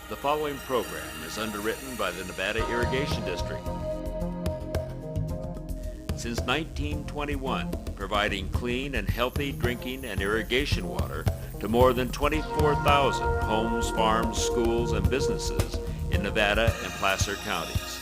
The following program is underwritten by the Nevada Irrigation District. Since 1921, providing clean and healthy drinking and irrigation water to more than 24,000 homes, farms, schools, and businesses in Nevada and Placer counties.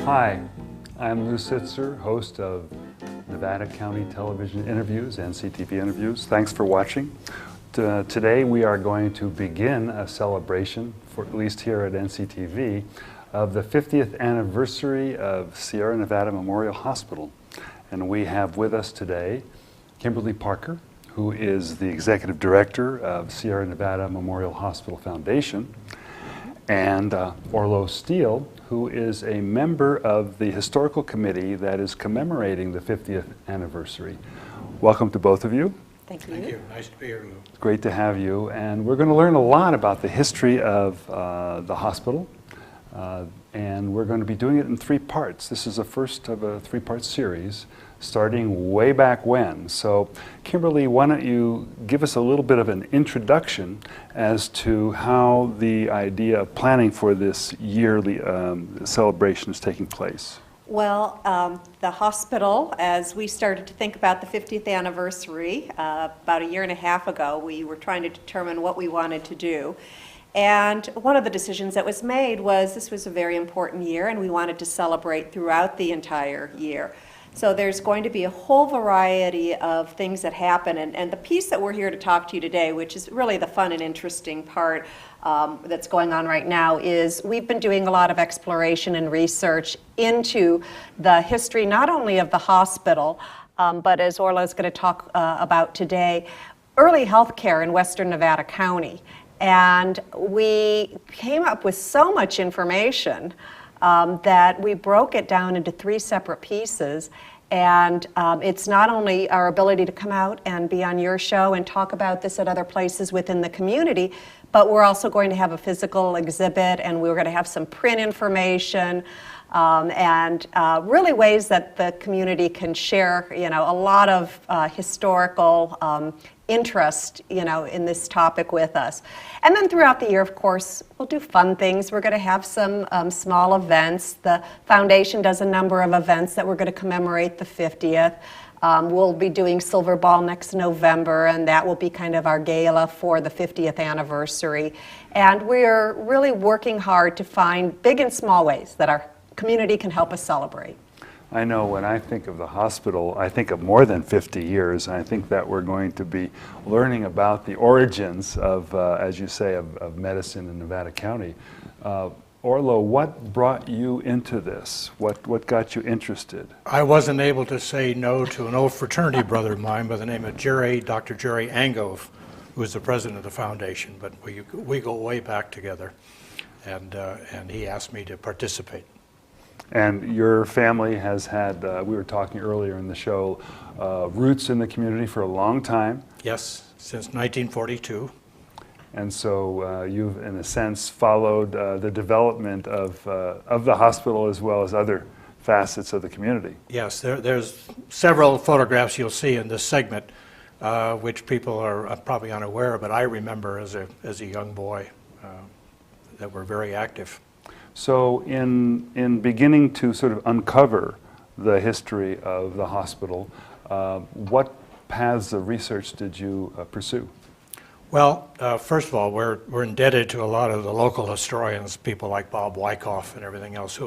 Hi, I'm Lew Sitzer, host of Nevada County Television Interviews, NCTV Interviews. Thanks for watching. Today we are going to begin a celebration, for at least here at NCTV, of the 50th anniversary of Sierra Nevada Memorial Hospital. And we have with us today Kimberly Parker, who is the Executive Director of Sierra Nevada Memorial Hospital Foundation, and Orlo Steele, who is a member of the historical committee that is commemorating the 50th anniversary. Welcome to both of you. Thank you. Thank you. Nice to be here, Lou. It's great to have you. And we're going to learn a lot about the history of the hospital. And we're going to be doing it in 3 parts. This is the first of a 3-part series, starting way back when. So, Kimberly, why don't you give us a little bit of an introduction as to how the idea of planning for this yearly celebration is taking place? Well, the hospital, as we started to think about the 50th anniversary about a year and a half ago, we were trying to determine what we wanted to do. And one of the decisions that was made was this was a very important year and we wanted to celebrate throughout the entire year. So there's going to be a whole variety of things that happen, and the piece that we're here to talk to you today, which is really the fun and interesting part that's going on right now, is we've been doing a lot of exploration and research into the history not only of the hospital, but as Orlo is going to talk about today, early health care in Western Nevada County. And we came up with so much information that we broke it down into 3 separate pieces. And it's not only our ability to come out and be on your show and talk about this at other places within the community, but we're also going to have a physical exhibit, and we're going to have some print information, and really ways that the community can share, a lot of historical interest, in this topic with us. And then throughout the year, of course, we'll do fun things. We're going to have some small events. The foundation does a number of events that we're going to commemorate the 50th. We'll be doing Silver Ball next November, and that will be kind of our gala for the 50th anniversary. And we're really working hard to find big and small ways that our community can help us celebrate. I know when I think of the hospital, I think of more than 50 years, and I think that we're going to be learning about the origins of, as you say, of medicine in Nevada County. Orlo, what brought you into this? What got you interested? I wasn't able to say no to an old fraternity brother of mine by the name of Dr. Jerry Angove, who was the president of the foundation, but we go way back together, and he asked me to participate. And your family has had, we were talking earlier in the show, roots in the community for a long time. Yes, since 1942. And so you've, in a sense, followed the development of the hospital as well as other facets of the community. Yes, there's several photographs you'll see in this segment, which people are probably unaware of, but I remember as a young boy were very active. So in beginning to sort of uncover the history of the hospital, what paths of research did you pursue? Well, first of all, we're indebted to a lot of the local historians, people like Bob Wyckoff and everything else, who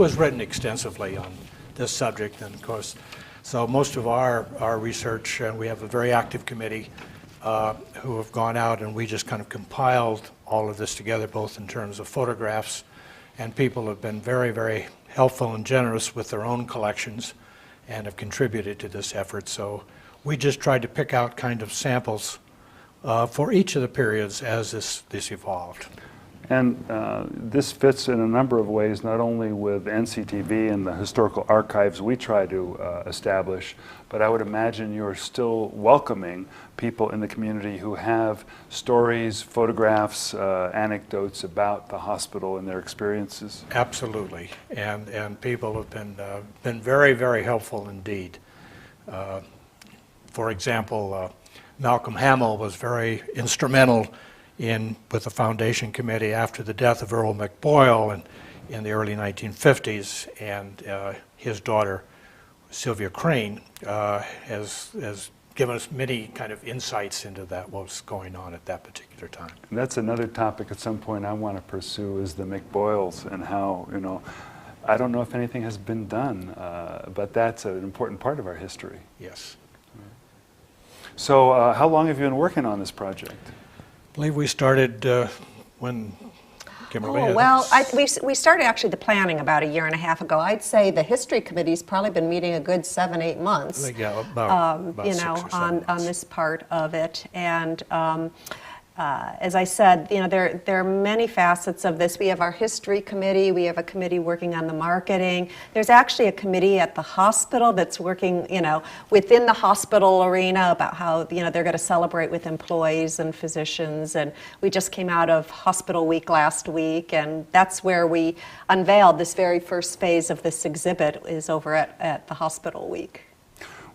has written extensively on this subject. And of course, so most of our research, and we have a very active committee who have gone out, and we just kind of compiled all of this together, both in terms of photographs, and people have been very, very helpful and generous with their own collections and have contributed to this effort. So we just tried to pick out kind of samples for each of the periods as this evolved. And this fits in a number of ways, not only with NCTV and the historical archives we try to establish, but I would imagine you're still welcoming people in the community who have stories, photographs, anecdotes about the hospital and their experiences. Absolutely, and people have been very, very helpful indeed. For example, Malcolm Hamill was very instrumental with the Foundation Committee after the death of Earl McBoyle in the early 1950s, and his daughter, Sylvia Crane, has given us many kind of insights into what was going on at that particular time. And that's another topic at some point I want to pursue, is the McBoyles and how, I don't know if anything has been done, but that's an important part of our history. Yes. So how long have you been working on this project? I believe we started when Kimberly. Oh, well, we started actually the planning about a year and a half ago. I'd say the history committee's probably been meeting a good 7-8 months. Yeah, about 6 or 7 on this part of it. And as I said, there are many facets of this. We have our history committee. We have a committee working on the marketing. There's actually a committee at the hospital that's working, within the hospital arena about how, they're going to celebrate with employees and physicians. And we just came out of Hospital Week last week, and that's where we unveiled this very first phase of this exhibit, is over at the Hospital Week.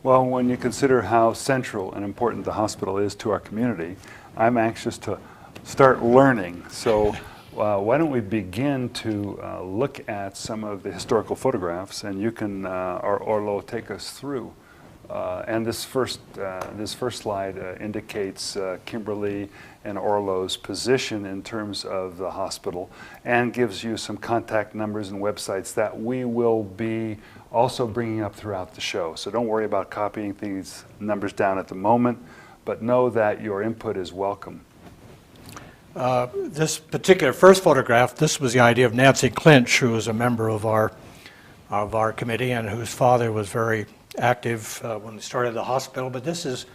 Well, when you consider how central and important the hospital is to our community, I'm anxious to start learning. So why don't we begin to look at some of the historical photographs, and you can, Orlo, take us through. And this first slide indicates Kimberly and Orlo's position in terms of the hospital, and gives you some contact numbers and websites that we will be also bringing up throughout the show. So don't worry about copying these numbers down at the moment, but know that your input is welcome. This particular first photograph, this was the idea of Nancy Clinch, who was a member of our committee and whose father was very active when we started the hospital. But this is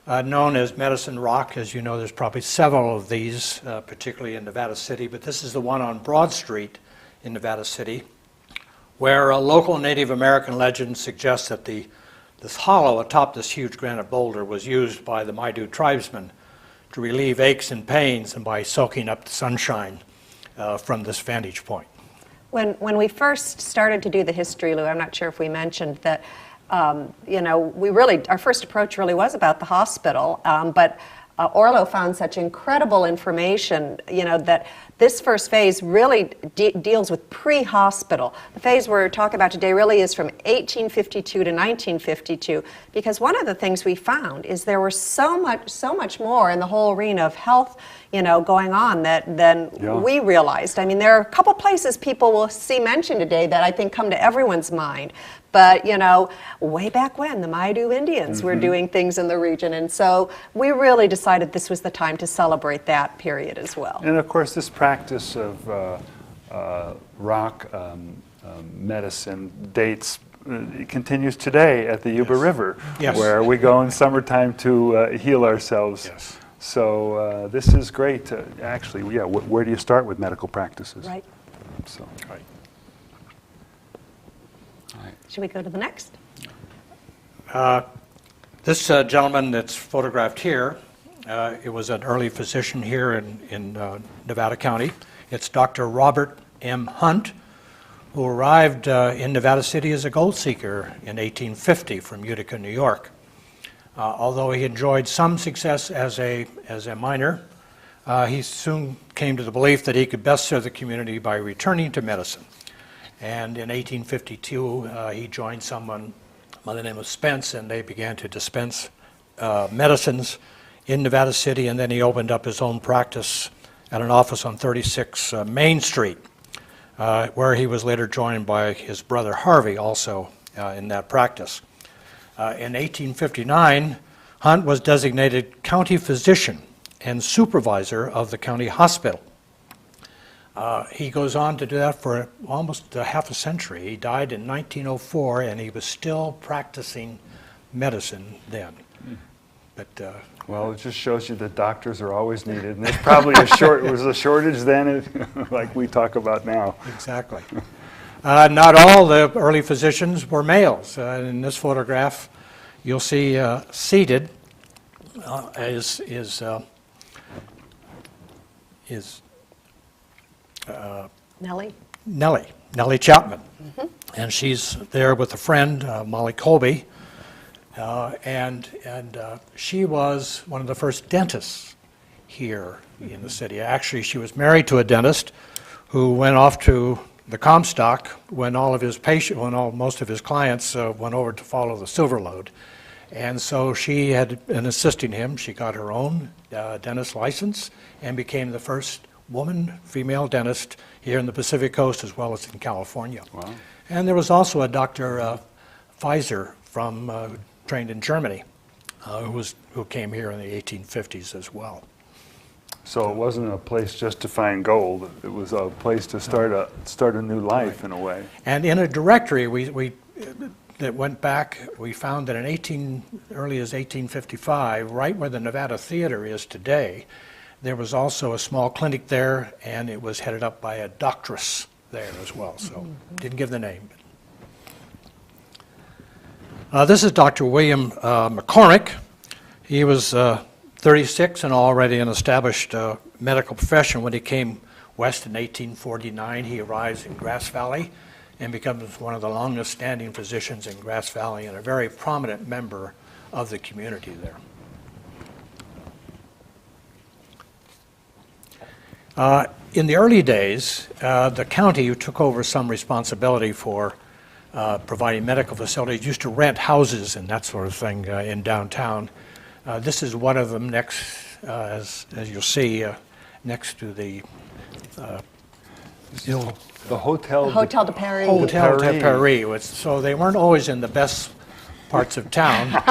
known as Medicine Rock. As you know, there's probably several of these, particularly in Nevada City, but this is the one on Broad Street in Nevada City, where a local Native American legend suggests that this hollow atop this huge granite boulder was used by the Maidu tribesmen to relieve aches and pains, and by soaking up the sunshine from this vantage point. When we first started to do the history, Lew, I'm not sure if we mentioned that, our first approach really was about the hospital, but Orlo found such incredible information, that this first phase really deals with pre-hospital. The phase we're talking about today really is from 1852 to 1952, because one of the things we found is there was so much more in the whole arena of health, going on than we realized. I mean, there are a couple places people will see mentioned today that I think come to everyone's mind. But, way back when, the Maidu Indians were doing things in the region. And so we really decided this was the time to celebrate that period as well. And of course, this practice of rock medicine dates, it continues today at the Yuba River, where we go in summertime to heal ourselves. Yes. So this is great. Actually, where do you start with medical practices? Right. So. Right. Should we go to the next? This gentleman that's photographed here, it was an early physician here in Nevada County. It's Dr. Robert M. Hunt, who arrived in Nevada City as a gold seeker in 1850 from Utica, New York. Although he enjoyed some success as a miner, he soon came to the belief that he could best serve the community by returning to medicine. And in 1852, he joined someone by the name of Spence, and they began to dispense medicines in Nevada City, and then he opened up his own practice at an office on 36 Main Street, where he was later joined by his brother Harvey, also in that practice. In 1859, Hunt was designated county physician and supervisor of the county hospital. He goes on to do that for almost half a century. He died in 1904, and he was still practicing medicine then. But well, it just shows you that doctors are always needed, and there's probably it was a shortage then, like we talk about now. Exactly. Not all the early physicians were males. In this photograph, you'll see seated is Nellie Chapman. Mm-hmm. And she's there with a friend, Molly Colby, and she was one of the first dentists here in the city. Actually, she was married to a dentist who went off to the Comstock when most of his clients went over to follow the Silver Lode. And so she had been assisting him. She got her own dentist license and became the first female dentist here in the Pacific Coast as well as in California. Wow. And there was also a Dr. Pfizer from trained in Germany who came here in the 1850s as well. So it wasn't a place just to find gold. It was a place to start a new life, right, in a way. And in a directory that went back, we found that early as 1855, right where the Nevada Theater is today, there was also a small clinic there, and it was headed up by a doctress there as well. So didn't give the name. This is Dr. William McCormick. He was 36 and already an established medical profession when he came west in 1849. He arrives in Grass Valley and becomes one of the longest standing physicians in Grass Valley and a very prominent member of the community there. In the early days, the county, who took over some responsibility for providing medical facilities, used to rent houses and that sort of thing in downtown. This is one of them next, as you'll see, next to the Hotel de Paris. Hotel de Paris. So they weren't always in the best parts of town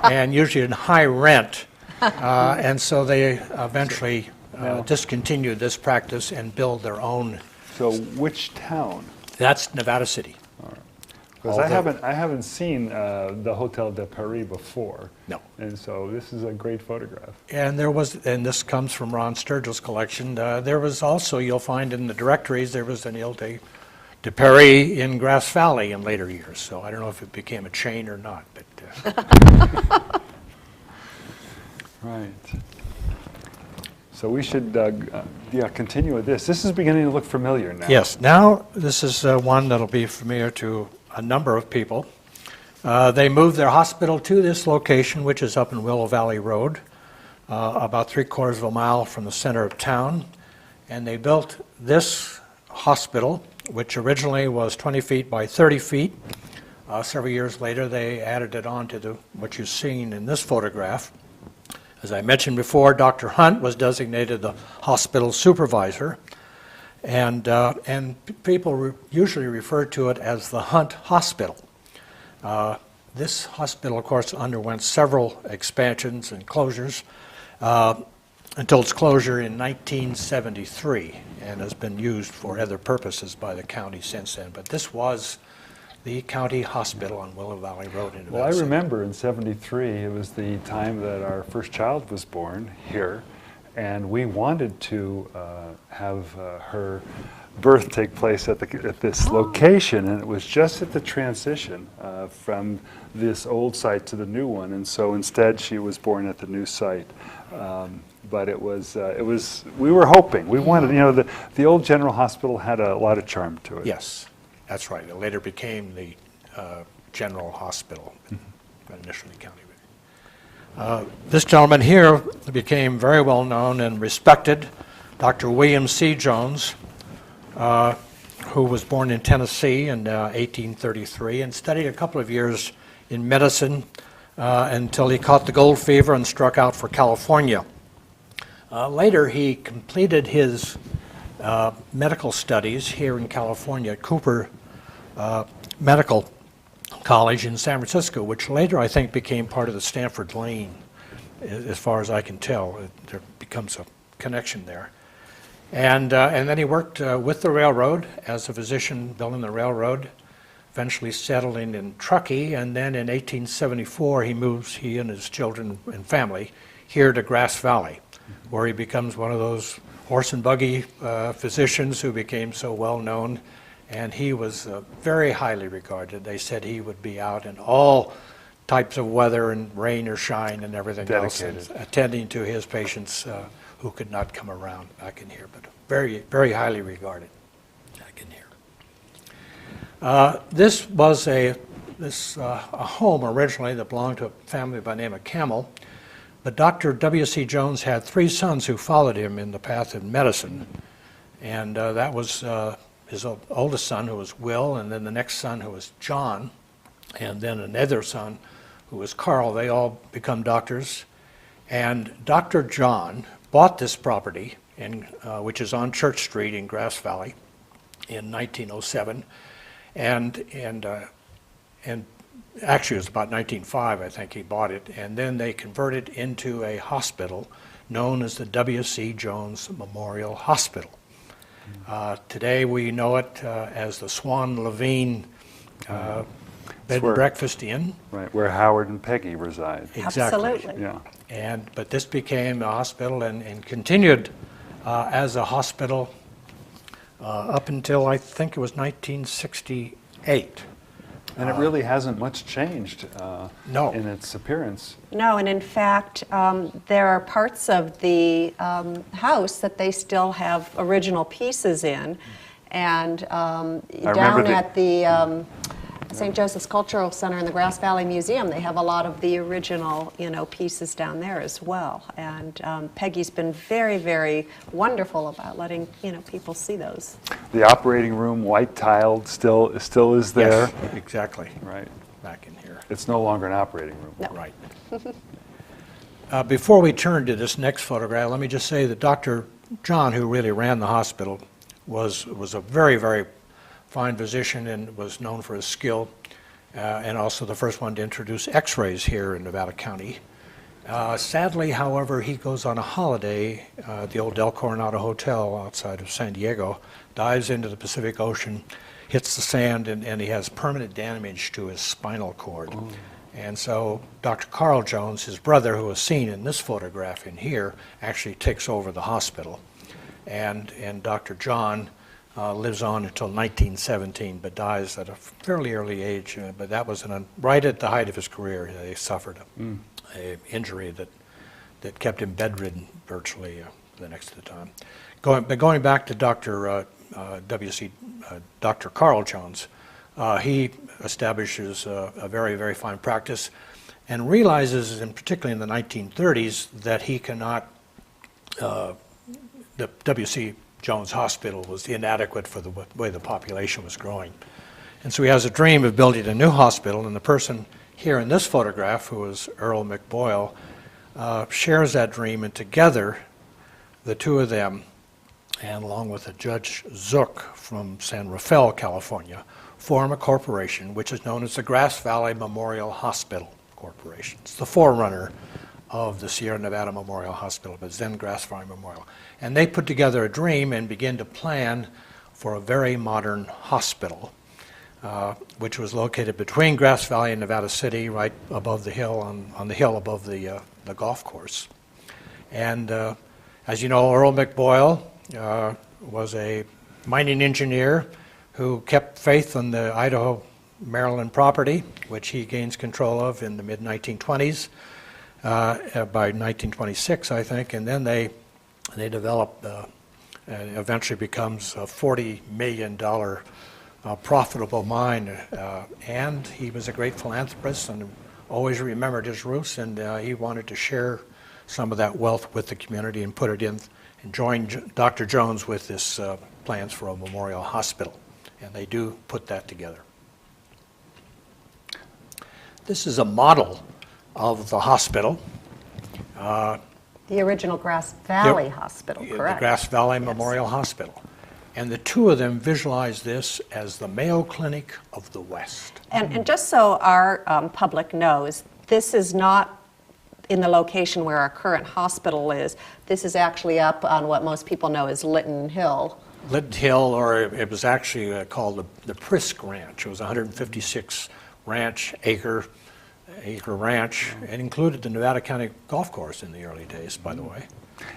and usually in high rent. And so they eventually discontinued this practice and built their own. So which town? That's Nevada City. Because I haven't seen the Hotel de Paris before. No. And so this is a great photograph. And and this comes from Ron Sturgill's collection, there was also, you'll find in the directories, there was an Ile de Paris in Grass Valley in later years. So I don't know if it became a chain or not. But Right. So we should continue with this. This is beginning to look familiar now. Yes. Now this is one that'll be familiar to a number of people. They moved their hospital to this location, which is up in Willow Valley Road, about 3/4 of a mile from the center of town. And they built this hospital, which originally was 20 feet by 30 feet. Several years later, they added it on to what you're seeing in this photograph. As I mentioned before, Dr. Hunt was designated the hospital supervisor. And people usually refer to it as the Hunt Hospital. This hospital, of course, underwent several expansions and closures until its closure in 1973 and has been used for other purposes by the county since then. But this was the county hospital on Willow Valley Road in Nevada Well, I City. remember in '73, it was the time that our first child was born here. And we wanted to have her birth take place at this location, and it was just at the transition from this old site to the new one. And so instead, she was born at the new site. But it was we were hoping, we wanted, the old General Hospital had a lot of charm to it. Yes, that's right. It later became the General Hospital, but initially county. This gentleman here became very well known and respected, Dr. William C. Jones, who was born in Tennessee in 1833 and studied a couple of years in medicine until he caught the gold fever and struck out for California. Later, he completed his medical studies here in California at Cooper Medical College in San Francisco, which later I think became part of the Stanford Lane, as far as I can tell. There becomes a connection there. And then he worked with the railroad as a physician building the railroad, eventually settling in Truckee, and then in 1874 he and his children and family here to Grass Valley, where he becomes one of those horse and buggy physicians who became so well known. And he was very highly regarded. They said he would be out in all types of weather and rain or shine and everything Dedicated. else, attending to his patients who could not come around back in here, but very, very highly regarded back in here. This was a home originally that belonged to a family by the name of Camel, but Dr. W.C. Jones had 3 sons who followed him in the path of medicine, and that was his oldest son, who was Will, and then the next son, who was John, and then another son, who was Carl. They all become doctors. And Dr. John bought this property, which is on Church Street in Grass Valley, in 1907. And actually, it was about 1905, I think, he bought it. And then they converted it into a hospital known as the W.C. Jones Memorial Hospital. Today we know it as the Swan Levine Bed and Breakfast Inn. Right, where Howard and Peggy reside. Exactly. Absolutely. Yeah. But this became a hospital and continued as a hospital up until I think it was 1968. And it really hasn't much changed No. in its appearance. No, and in fact, there are parts of the house that they still have original pieces in. And down at the St. Joseph's Cultural Center in the Grass Valley Museum, they have a lot of the original, pieces down there as well. And Peggy's been very, very wonderful about letting, people see those. The operating room, white tiled, still is there. Yes, exactly. Right. Back in here. It's no longer an operating room. No. Right. Before we turn to this next photograph, let me just say that Dr. John, who really ran the hospital, was a very, very fine physician and was known for his skill, and also the first one to introduce x-rays here in Nevada County. Sadly, however, he goes on a holiday at the old Del Coronado Hotel outside of San Diego, dives into the Pacific Ocean, hits the sand, and he has permanent damage to his spinal cord. Ooh. And so Dr. Carl Jones, his brother, who is seen in this photograph in here, actually takes over the hospital. And Dr. John lives on until 1917, but dies at a fairly early age. But that was right at the height of his career. He suffered a injury that kept him bedridden virtually the next of the time. Going back to Dr. Dr. Carl Jones, he establishes a very, very fine practice and realizes, and particularly in the 1930s, that he cannot, the W.C. Jones Hospital was inadequate for the way the population was growing. And so he has a dream of building a new hospital, and the person here in this photograph, who is Earl McBoyle, shares that dream, and together, the two of them, and along with a Judge Zook from San Rafael, California, form a corporation which is known as the Grass Valley Memorial Hospital Corporation. It's the forerunner of the Sierra Nevada Memorial Hospital, but it's then Grass Valley Memorial. And they put together a dream and begin to plan for a very modern hospital, which was located between Grass Valley and Nevada City, right above the hill, on the hill above the golf course. And as you know, Earl McBoyle was a mining engineer who kept faith in the Idaho-Maryland property, which he gains control of in the mid-1920s, by 1926, I think, and then they developed and eventually becomes a $40 million profitable mine, and he was a great philanthropist and always remembered his roots, and he wanted to share some of that wealth with the community and put it in, and joined Dr. Jones with this plans for a memorial hospital, and they do put that together. This is a model of the hospital. The original Grass Valley Hospital, correct? The Grass Valley Memorial Hospital. And the two of them visualize this as the Mayo Clinic of the West. And just so our public knows, this is not in the location where our current hospital is. This is actually up on what most people know as Lytton Hill. Lytton Hill, or it was actually called the Prisk Ranch. It was a 156 acre ranch. It included the Nevada County Golf Course in the early days, by the way.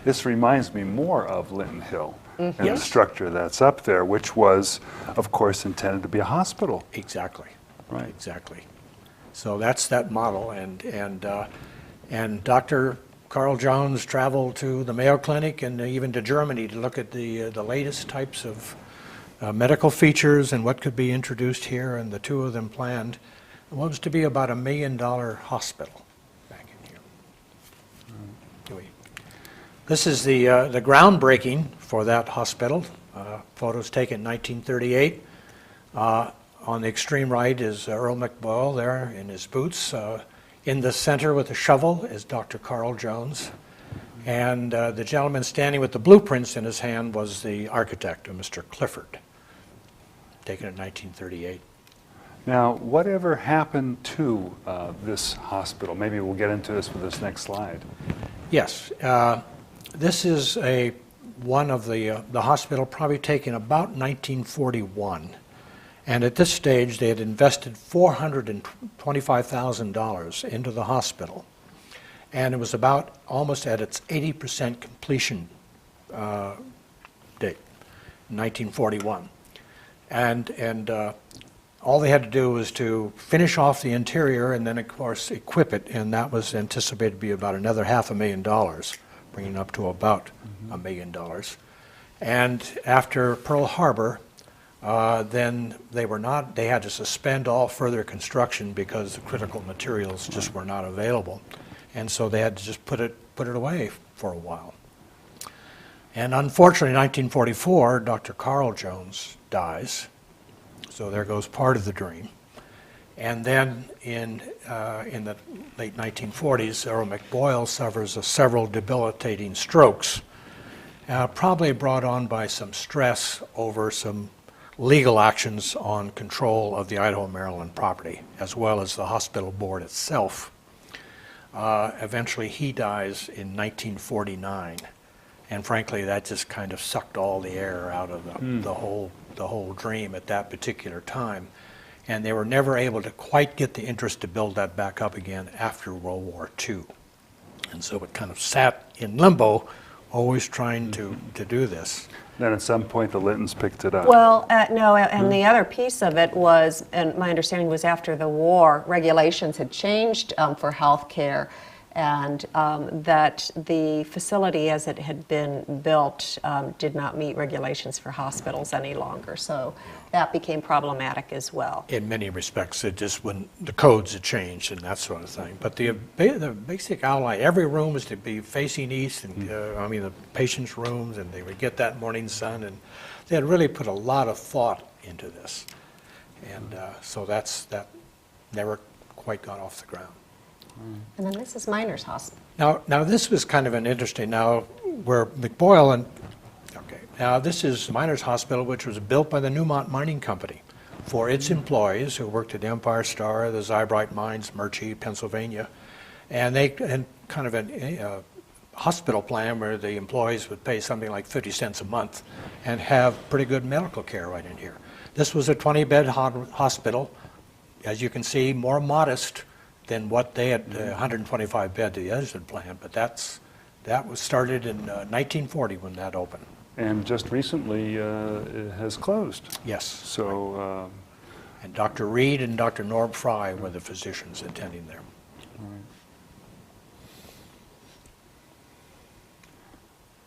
This reminds me more of Lytton Hill and the structure that's up there, which was, of course, intended to be a hospital. Exactly. Right. Exactly. So that's that model, and Dr. Carl Jones traveled to the Mayo Clinic and even to Germany to look at the latest types of medical features and what could be introduced here, and the two of them planned what was to be about $1 million hospital back in here. This is the groundbreaking for that hospital. Photos taken in 1938. On the extreme right is Earl McBoyle there in his boots. In the center with the shovel is Dr. Carl Jones. And the gentleman standing with the blueprints in his hand was the architect, Mr. Clifford, taken in 1938. Now, whatever happened to this hospital? Maybe we'll get into this with this next slide. Yes. This is one of the hospital probably taken about 1941. And at this stage, they had invested $425,000 into the hospital. And it was about almost at its 80% completion date, 1941. And all they had to do was to finish off the interior and then, of course, equip it. And that was anticipated to be about another $500,000, bringing up to about $1 million. And after Pearl Harbor, then they had to suspend all further construction because the critical materials just were not available. And so they had to just put it away for a while. And unfortunately, in 1944, Dr. Carl Jones dies. So there goes part of the dream. And then in the late 1940s, Earl McBoyle suffers several debilitating strokes, probably brought on by some stress over some legal actions on control of the Idaho-Maryland property, as well as the hospital board itself. Eventually, he dies in 1949, and frankly, that just kind of sucked all the air out of the whole dream at that particular time. And they were never able to quite get the interest to build that back up again after World War II. And so it kind of sat in limbo, always trying to do this. Then at some point the Lyttons picked it up. Well, no, and the other piece of it was, and my understanding was after the war, regulations had changed for health care, and that the facility as it had been built did not meet regulations for hospitals any longer. So that became problematic as well. In many respects, it just when the codes had changed and that sort of thing. But the basic outline, every room was to be facing east, and the patients' rooms, and they would get that morning sun, and they had really put a lot of thought into this. And so that never quite got off the ground. And then this is Miners Hospital. Now this was kind of an interesting, where McBoyle and, now this is Miners Hospital, which was built by the Newmont Mining Company for its employees who worked at the Empire Star, the Zybrite Mines, Murchie, Pennsylvania. And they had kind of a hospital plan where the employees would pay something like 50 cents a month and have pretty good medical care right in here. This was a 20-bed hospital, as you can see, more modest than what they had, 125 bed the others had planned, but that was started in 1940 when that opened. And just recently it has closed. Yes. So. And Dr. Reed and Dr. Norb Fry were the physicians attending there. Right.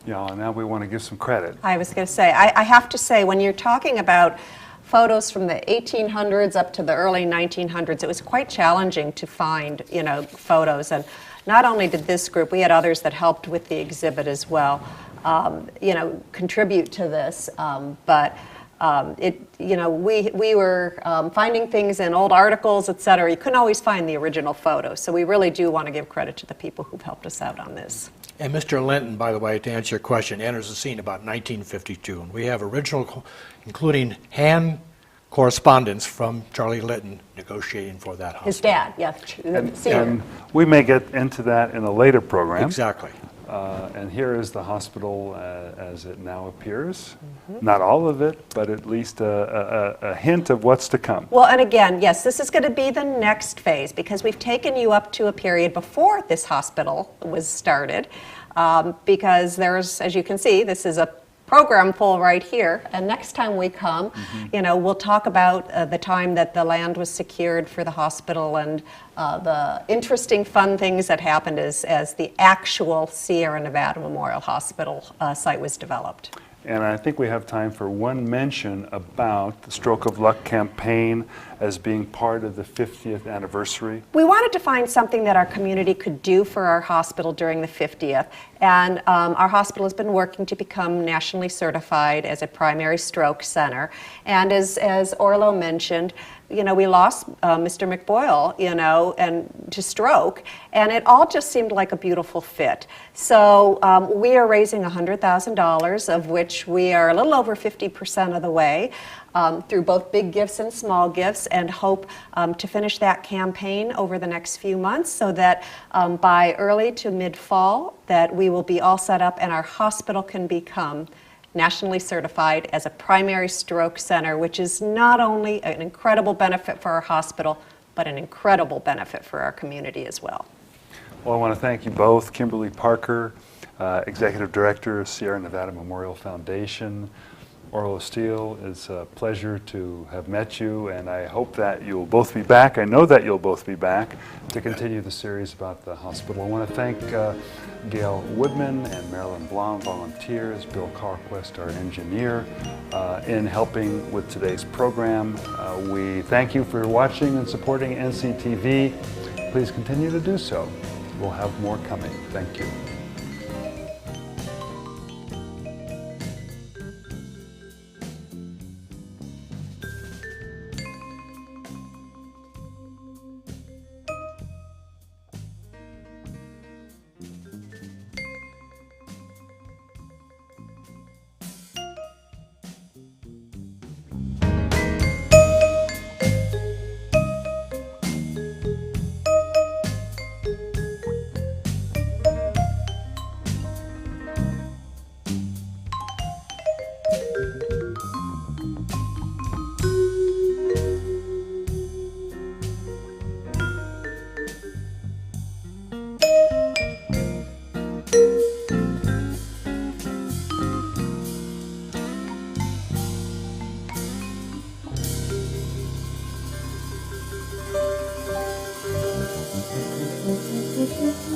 Yeah, now we want to give some credit. I was going to say, I have to say, when you're talking about photos from the 1800s up to the early 1900s. It was quite challenging to find, photos. And not only did this group, we had others that helped with the exhibit as well, contribute to this. We were finding things in old articles, et cetera. You couldn't always find the original photos. So we really do want to give credit to the people who've helped us out on this. And Mr. Linton, by the way, to answer your question, enters the scene about 1952. And we have original, including hand correspondence from Charlie Linton negotiating for that hospital. His dad, yeah. And we may get into that in a later program. Exactly. And here is the hospital as it now appears. Not all of it, but at least a hint of what's to come. Well, and again, yes, this is going to be the next phase because we've taken you up to a period before this hospital was started because there's, as you can see, this is a program full right here, and next time we come, we'll talk about the time that the land was secured for the hospital and the interesting, fun things that happened as the actual Sierra Nevada Memorial Hospital site was developed. And I think we have time for one mention about the Stroke of Luck campaign as being part of the 50th anniversary. We wanted to find something that our community could do for our hospital during the 50th. And our hospital has been working to become nationally certified as a primary stroke center. And as Orlo mentioned, we lost Mr. McBoyle, and to stroke, and it all just seemed like a beautiful fit. So we are raising $100,000, of which we are a little over 50% of the way through both big gifts and small gifts, and hope to finish that campaign over the next few months so that by early to mid-fall that we will be all set up and our hospital can become nationally certified as a primary stroke center, which is not only an incredible benefit for our hospital, but an incredible benefit for our community as well. Well, I want to thank you both, Kimberly Parker, Executive Director of Sierra Nevada Memorial Foundation, Orlo Steele. It's a pleasure to have met you, and I hope that you'll both be back. I know that you'll both be back to continue the series about the hospital. I want to thank Gail Woodman and Marilyn Blom, volunteers, Bill Carquest, our engineer, in helping with today's program. We thank you for watching and supporting NCTV. Please continue to do so. We'll have more coming. Thank you. Thank you.